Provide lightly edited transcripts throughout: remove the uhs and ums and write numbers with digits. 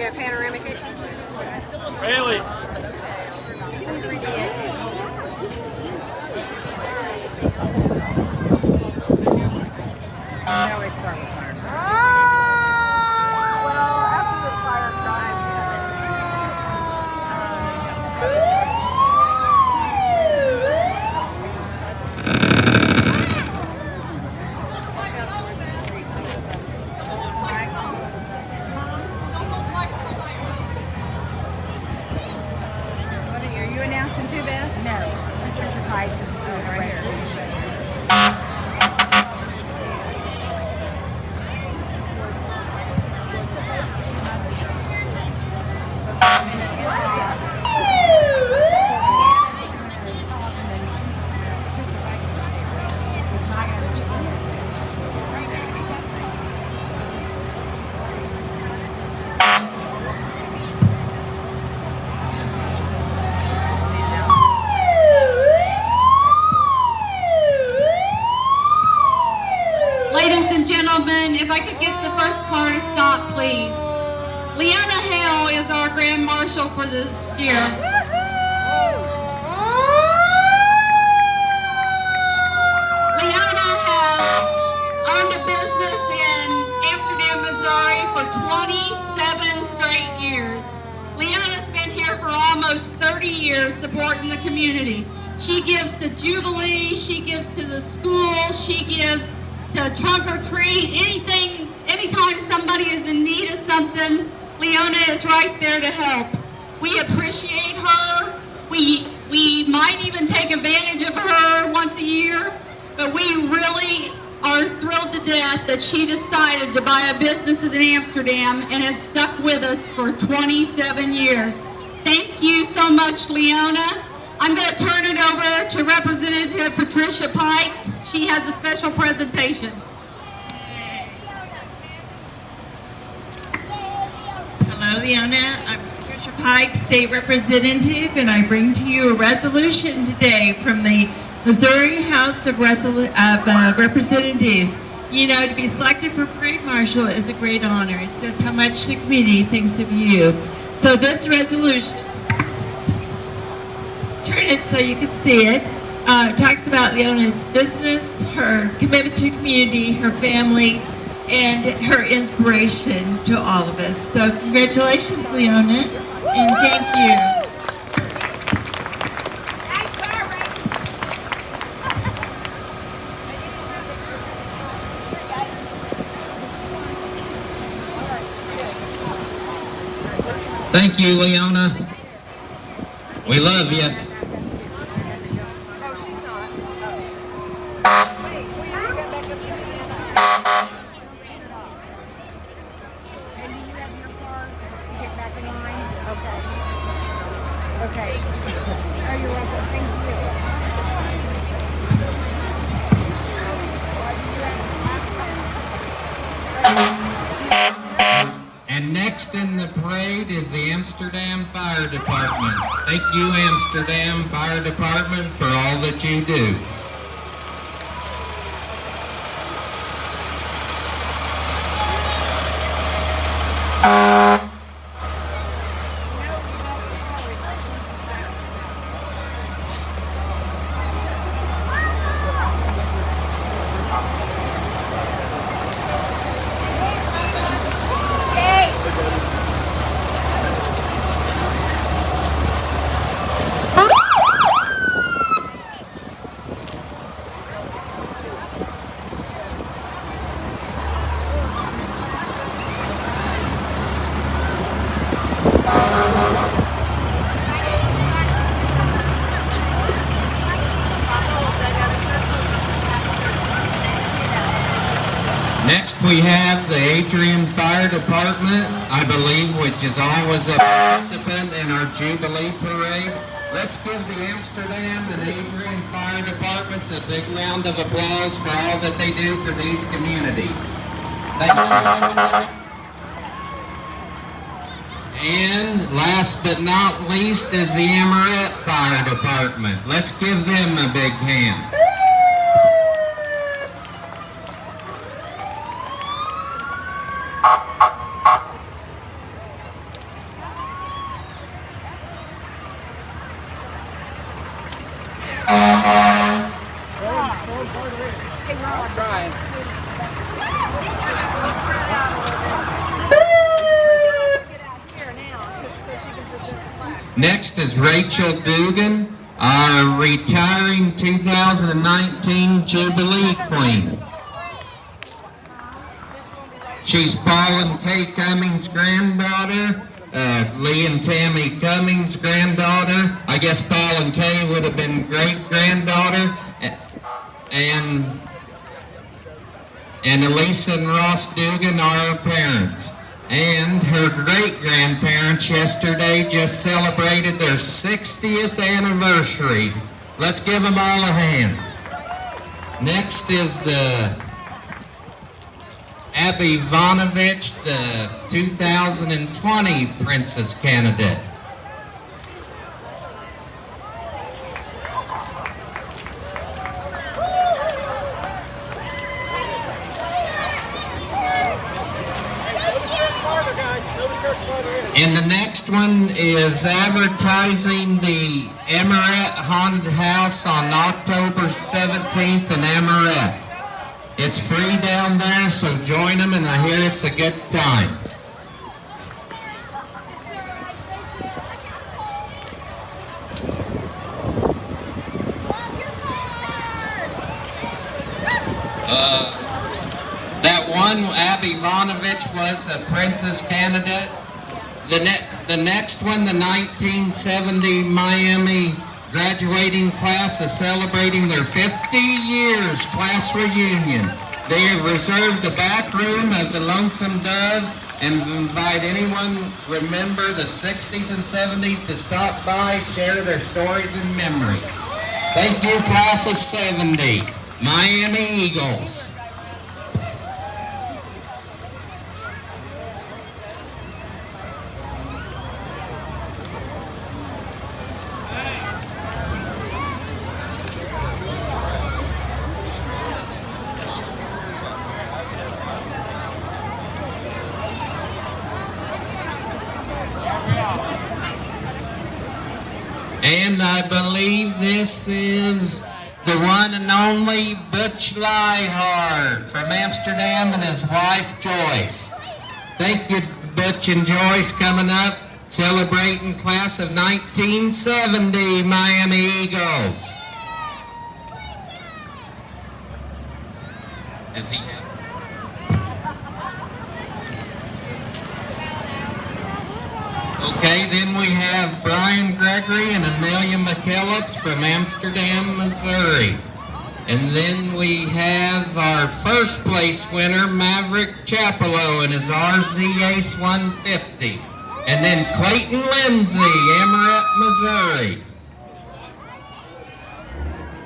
get a panoramic picture? Really? Now we start with fire. Well, after the fire drive, What are you announcing too, Beth? No, Patricia Pike is right here. Ladies and gentlemen, if I could get the first car to stop, please. Leona Hale is our Grand Marshal for this year. Leona has owned a business in Amsterdam, Missouri for 27 straight years. Leona's been here for almost 30 years supporting the community. She gives to Jubilee, she gives to the school, she gives to trunk or treat, anytime somebody is in need of something, Leona is right there to help. We appreciate her. We might even take advantage of her once a year, but we really are thrilled to death that she decided to buy a business in Amsterdam and has stuck with us for 27 years. Thank you so much, Leona. I'm going to turn it over to Representative Patricia Pike. She has a special presentation. Hello, Leona. I'm Patricia Pike, State Representative, and I bring to you a resolution today from the Missouri House of Representatives. You know, to be selected for Parade Marshal is a great honor. It says how much the community thinks of you. So this resolution, turn it so you can see it. Talks about Leona's business, her commitment to community, her family, and her inspiration to all of us. So congratulations, Leona, and thank you. Thank you, Leona. We love you. Okay. Oh, you're welcome. Thank And next in the parade is the Amsterdam Fire Department. Thank you, Amsterdam Fire Department, for all that you do. Next we have the Adrian Fire Department, I believe, which is always a participant in our Jubilee Parade. Let's give the Amsterdam and Adrian Fire Departments a big round of applause for all that they do for these communities. Thank you. And last but not least is the Amaret Fire Department. Let's give them a big hand. Next is Rachel Dugan, our retiring 2019 Jubilee Queen. She's Paul and Kay Cummings' granddaughter, Lee and Tammy Cummings' granddaughter. I guess Paul and Kay would have been great-granddaughter. And Elisa and Ross Dugan are her parents. And her great-grandparents yesterday just celebrated their 60th anniversary. Let's give them all a hand. Next is the Abby Ivanovich, the 2020 Princess candidate. And the next one is advertising the Amaret Haunted House on October 17th in Amaret. It's free down there, so join them, and I hear it's a good time. That one, Abby Ivanovich, was a Princess candidate. The next one, the 1970 Miami graduating class, is celebrating their 50 years class reunion. They have reserved the back room of the Lonesome Dove and invite anyone remember the 60s and 70s to stop by, share their stories and memories. Thank you, class of 70, Miami Eagles. And I believe this is the one and only Butch Liehard from Amsterdam and his wife Joyce. Thank you, Butch and Joyce, coming up, celebrating class of 1970 Miami Eagles. Does he have? Okay, then we have Brian Gregory and Amelia McKellips from Amsterdam, Missouri. And then we have our first place winner, Maverick Chapelo, and his RZ Ace 150. And then Clayton Lindsay, Amaret, Missouri.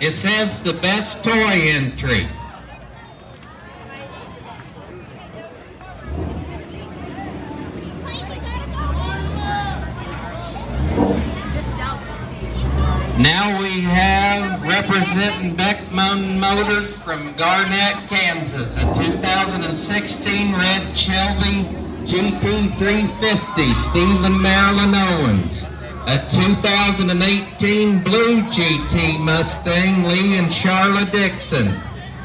It says the best toy entry. Now we have, representing Beckman Motors from Garnett, Kansas, a 2016 red Shelby GT350, Stephen Marilyn Owens. A 2018 blue GT Mustang, Lee and Charla Dixon.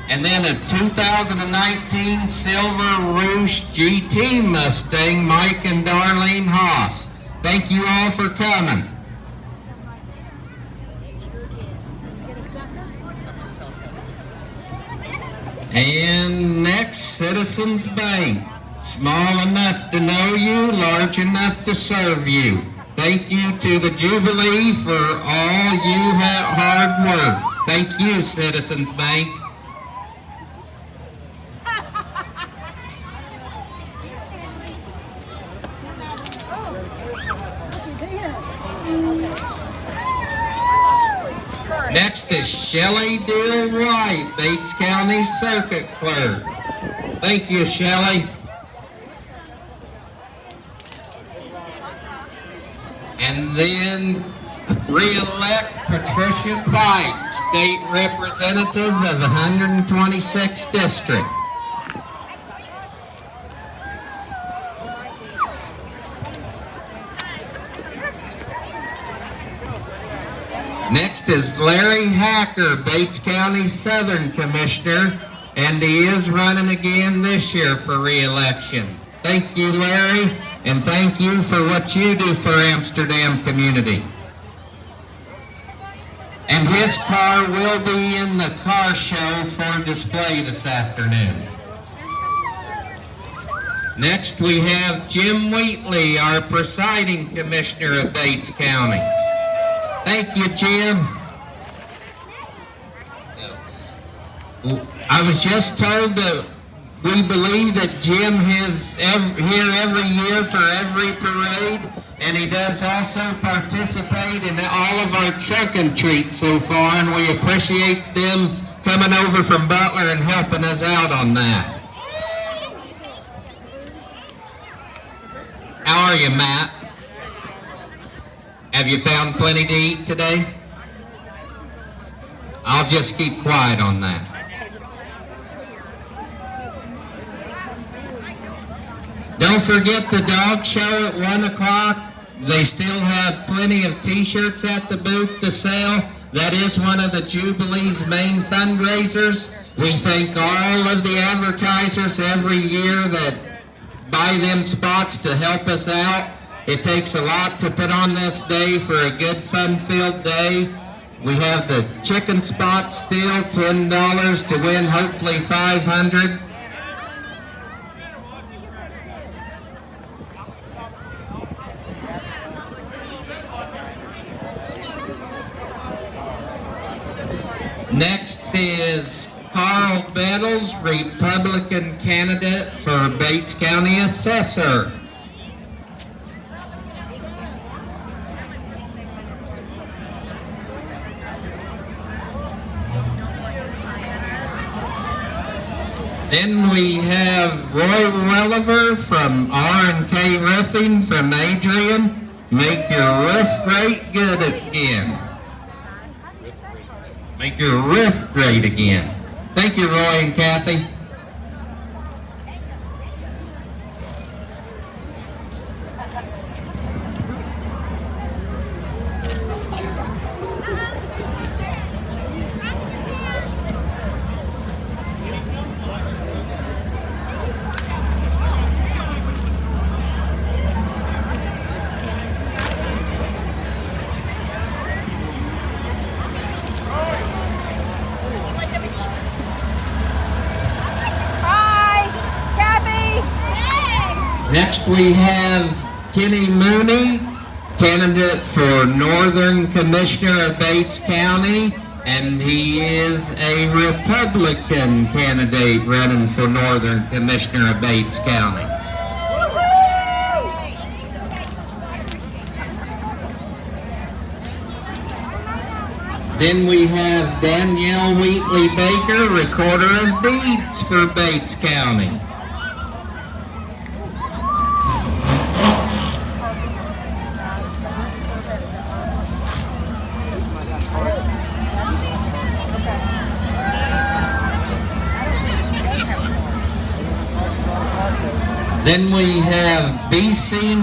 And then a 2019 Silver Rouge GT Mustang, Mike and Darlene Haas. Thank you all for coming. And next, Citizens Bank. Small enough to know you, large enough to serve you. Thank you to the Jubilee for all you hard work. Thank you, Citizens Bank. Next is Shelley Dill White, Bates County Circuit Clerk. Thank you, Shelley. And then re-elect Patricia Pike, State Representative of the 126th District. Next is Larry Hacker, Bates County Southern Commissioner, and he is running again this year for re-election. Thank you, Larry, and thank you for what you do for Amsterdam community. And his car will be in the car show for display this afternoon. Next we have Jim Wheatley, our presiding commissioner of Bates County. Thank you, Jim. I was just told that we believe that Jim is here every year for every parade, and he does also participate in all of our trunk and treat so far, and we appreciate them coming over from Butler and helping us out on that. How are you, Matt? Have you found plenty to eat today? I'll just keep quiet on that. Don't forget the dog show at 1 o'clock. They still have plenty of t-shirts at the booth to sell. That is one of the Jubilee's main fundraisers. We thank all of the advertisers every year that buy them spots to help us out. It takes a lot to put on this day for a good fun-filled day. We have the chicken spot still, $10 to win hopefully $500. Next is Carl Bettles, Republican candidate for Bates County Assessor. Then we have Roy Welliver from R&K Roofing from Adrian. Make your roof great good again. Make your roof great again. Thank you, Roy and Kathy. Next we have Kenny Mooney, candidate for Northern Commissioner of Bates County, and he is a Republican candidate running for Northern Commissioner of Bates County. Then we have Danielle Wheatley Baker, Recorder of Deeds for Bates County. Then we have BC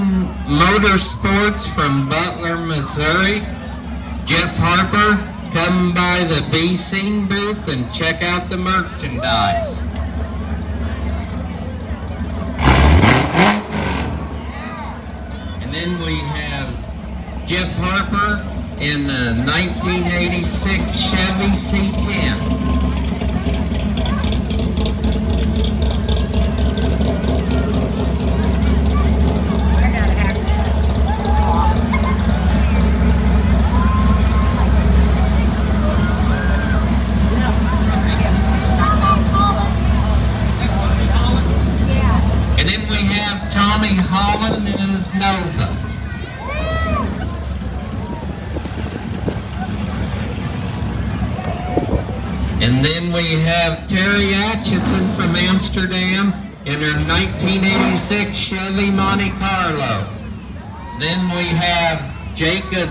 Motorsports from Butler, Missouri. Jeff Harper, come by the BC booth and check out the merchandise. And then we have Jeff Harper in the 1986 Chevy C10. Holland in his Nova. And then we have Terry Atchison from Amsterdam in her 1986 Chevy Monte Carlo. Then we have Jacob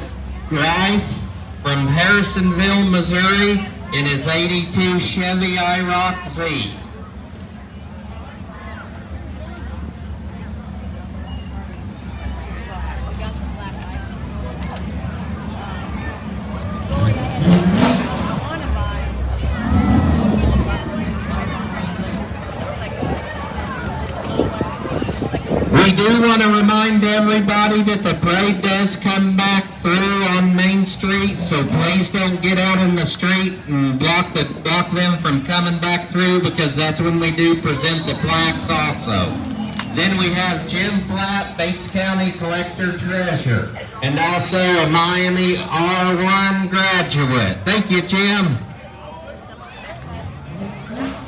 Greif from Harrisonville, Missouri in his 82 Chevy IROC Z. do want to remind everybody that the parade does come back through on Main Street, so please don't get out in the street and block them from coming back through, because that's when we do present the plaques also. Then we have Jim Platt, Bates County Collector Treasurer, and also a Miami R1 graduate. Thank you, Jim.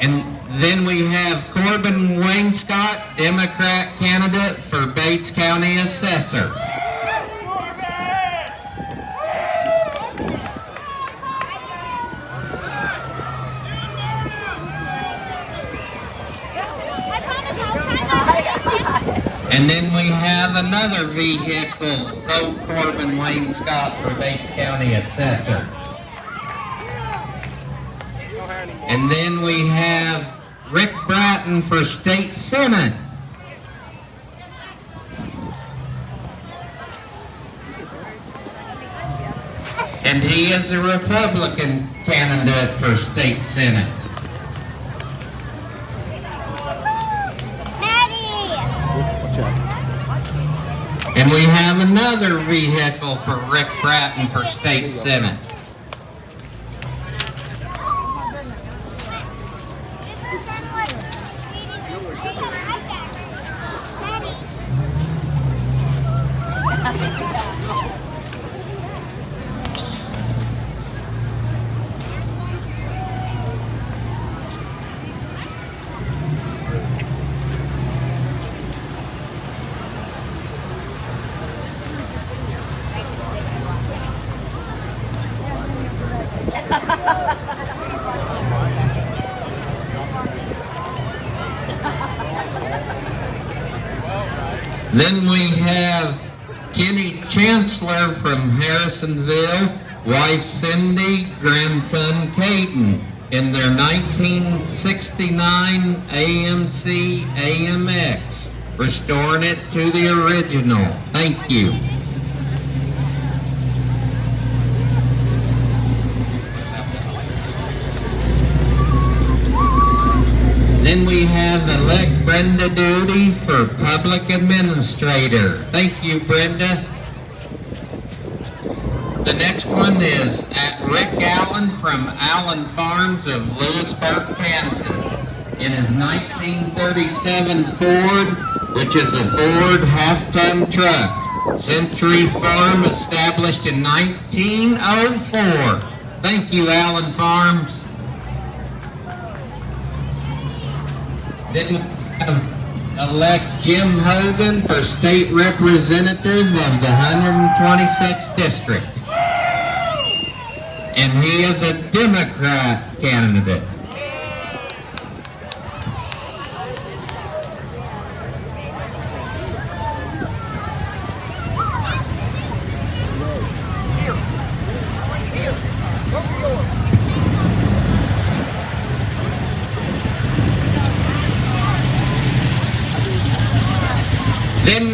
And then we have Corbin Wainscott, Democrat candidate for Bates County Assessor. And then we have another vehicle, vote Corbin Wainscott for Bates County Assessor. And then we have Rick Bratton for State Senate. And he is a Republican candidate for State Senate. And we have another vehicle for Rick Bratton for State Senate. Then we have Kenny Chancellor from Harrisonville, wife Cindy, grandson Caden, in their 1969 AMC AMX, restoring it to the original. Thank you. Then we have elect Brenda Duty for Public Administrator. Thank you, Brenda. The next one is at Rick Allen from Allen Farms of Lewisburg, Kansas, in his 1937 Ford, which is a Ford half-ton truck. Century Farm, established in 1904. Thank you, Allen Farms. Then we have elect Jim Hogan for State Representative of the 126th District. And he is a Democrat candidate. Then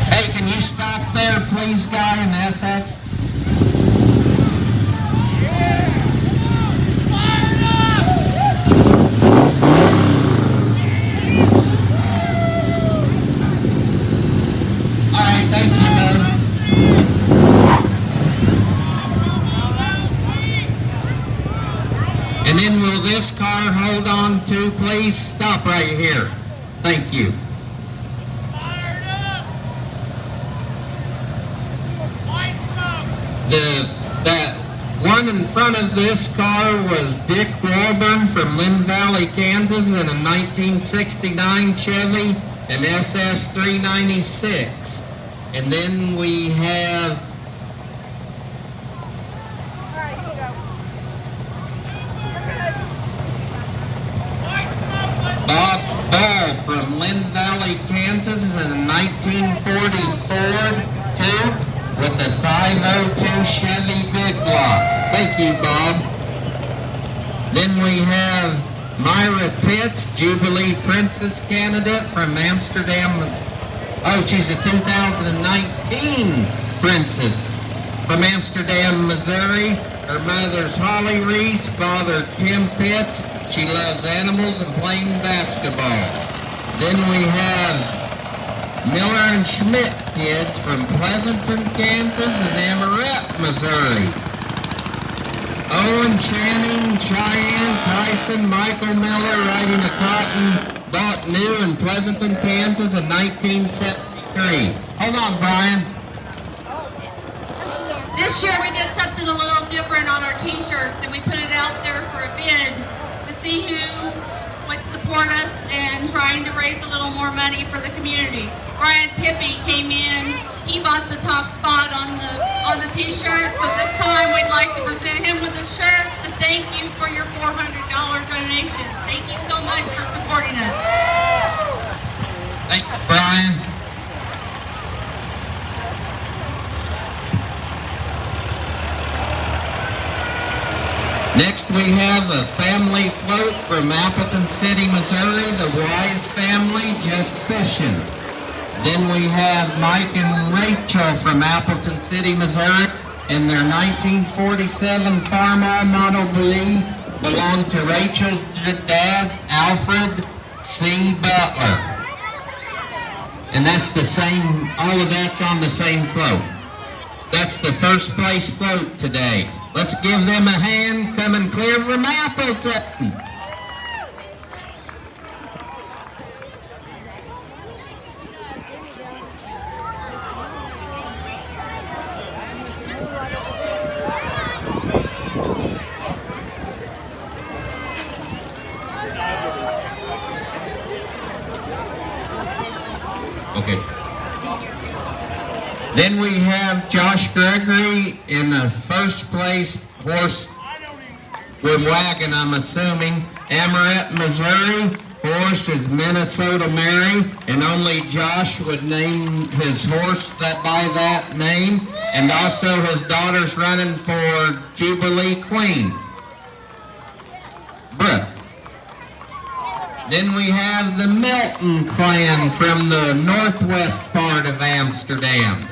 hey, can you stop there, please, guy in the SS? All right, thank you, bud. And then will this car hold on to, please? Stop right here. Thank you. That one in front of this car was Dick Walburn from Lynn Valley, Kansas, in a 1969 Chevy, an SS 396. And then we have Bob Ball from Lynn Valley, Kansas, in a 1940 Ford Coupe with the 502 Chevy Big Block. Thank you, Bob. Then we have Myra Pitts, Jubilee Princess candidate from Amsterdam. Oh, she's a 2019 Princess from Amsterdam, Missouri. Her mother's Holly Reese, father Tim Pitts. She loves animals and playing basketball. Then we have Miller and Schmidt kids from Pleasanton, Kansas and Amoret, Missouri. Owen Channing, Cheyenne Tyson, Michael Miller riding a cotton bought new in Pleasanton, Kansas in 1973. Hold on, Brian. This year we did something a little different on our t-shirts, and we put it out there for a bid to see who would support us and trying to raise a little more money for the community. Brian Tippy came in. He bought the top spot on the t-shirt, so this time we'd like to present him with a shirt to thank you for your $400 donation. Thank you so much for supporting us. Thank you, Brian. Next we have a family float from Appleton City, Missouri, the Wise family just fishing. Then we have Mike and Rachel from Appleton City, Missouri, and their 1947 Farmall Model B belonged to Rachel's dad, Alfred C. Butler. And that's the same, all of that's on the same float. That's the first place float today. Let's give them a hand coming clear from Appleton. Okay. Then we have Josh Gregory in the first place horse with wagon, I'm assuming. Amoret, Missouri. Horse is Minnesota Mary, and only Josh would name his horse by that name. And also his daughter's running for Jubilee Queen. Brooke. Then we have the Melton clan from the northwest part of Amsterdam.